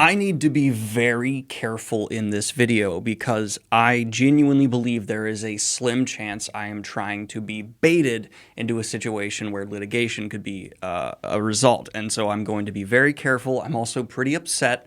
I need to be very careful in this video because I genuinely believe there is a slim chance I am trying to be baited into a situation where litigation could be a result. And so I'm going to be very careful. I'm also pretty upset.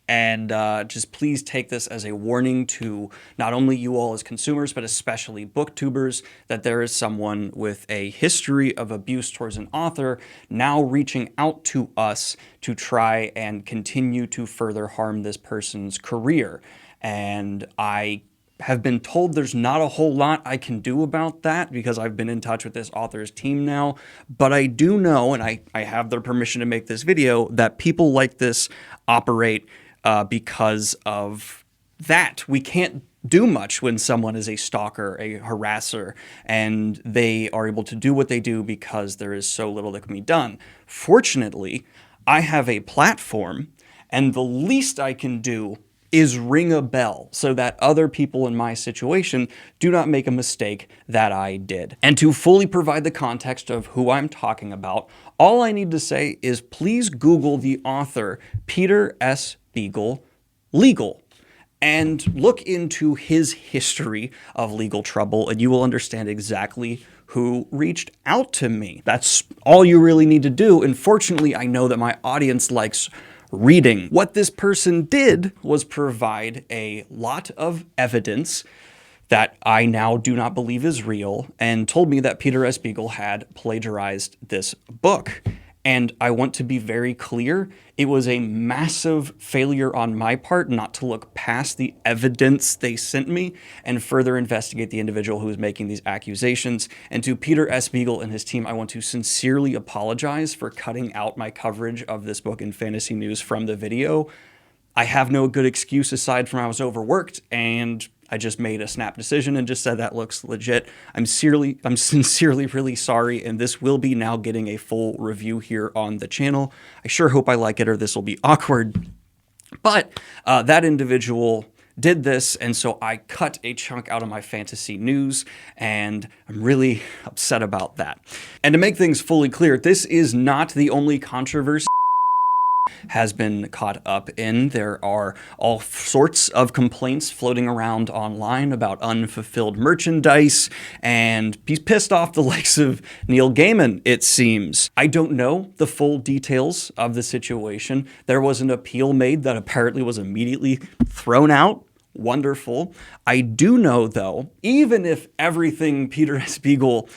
And just please take this as a warning to not only you all as consumers, but especially booktubers, that there is someone with a history of abuse towards an author now reaching out to us to try and continue to further harm this person's career. And I have been told there's not a whole lot I can do about that because I've been in touch with this author's team now. But I do know, and I have their permission to make this video, that people like this operate because of that. We can't do much when someone is a stalker, a harasser, and they are able to do what they do because there is so little that can be done. Fortunately, I have a platform, and the least I can do is ring a bell so that other people in my situation do not make a mistake that I did. And to fully provide the context of who I'm talking about, all I need to say is please Google the author Peter S. Beagle legal and look into his history of legal trouble, and you will understand exactly who reached out to me. That's all you really need to do. And fortunately, I know that my audience likes reading. What this person did was provide a lot of evidence that I now do not believe is real, and told me that Peter S. Beagle had plagiarized this book. And I want to be very clear, it was a massive failure on my part not to look past the evidence they sent me and further investigate the individual who was making these accusations. And to Peter S. Beagle and his team, I want to sincerely apologize for cutting out my coverage of this book in Fantasy News from the video. I have no good excuse aside from I was overworked, and I just made a snap decision and just said that looks legit. I'm sincerely really sorry, and this will be now getting a full review here on the channel. I sure hope I like it, or this will be awkward. But that individual did this, and so I cut a chunk out of my Fantasy News, and I'm really upset about that. And to make things fully clear, this is not the only controversy has been caught up in. There are all sorts of complaints floating around online about unfulfilled merchandise, and he's pissed off the likes of Neil Gaiman, it seems. I don't know the full details of the situation. There was an appeal made that apparently was immediately thrown out. Wonderful. I do know, though, even if everything Peter S. Beagle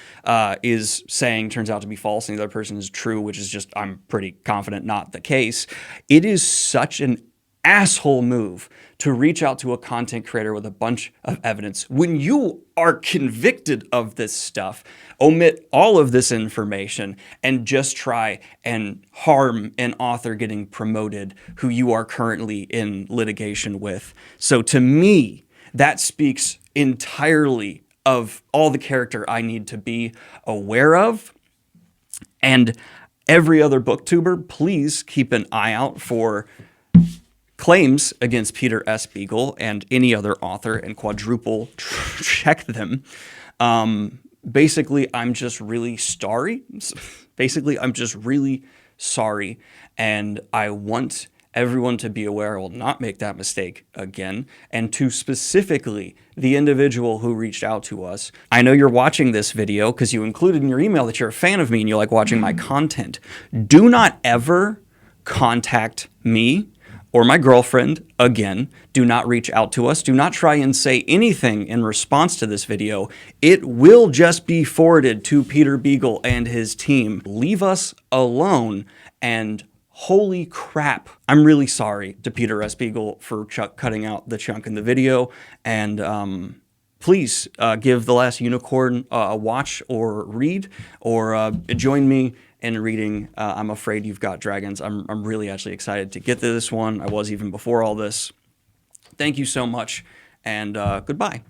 is saying turns out to be false and the other person is true, which is just, I'm pretty confident, not the case, it is such an asshole move to reach out to a content creator with a bunch of evidence when you are convicted of this stuff, omit all of this information, and just try and harm an author getting promoted who you are currently in litigation with. So to me, that speaks entirely of all the character I need to be aware of. And every other booktuber, please keep an eye out for claims against Peter S. Beagle and any other author and quadruple check them. Basically, I'm just really sorry. And I want everyone to be aware I will not make that mistake again. And to specifically the individual who reached out to us, I know you're watching this video because you included in your email that you're a fan of me and you like watching my content. Do not ever contact me or my girlfriend again. Do not reach out to us. Do not try and say anything in response to this video. It will just be forwarded to Peter Beagle and his team. Leave us alone. And holy crap, I'm really sorry to Peter S. Beagle for cutting out the chunk in the video. And please give The Last Unicorn a watch or read, or join me in reading I'm Afraid You've Got Dragons. I'm really actually excited to get to this one. I was even before all this. Thank you so much, and goodbye.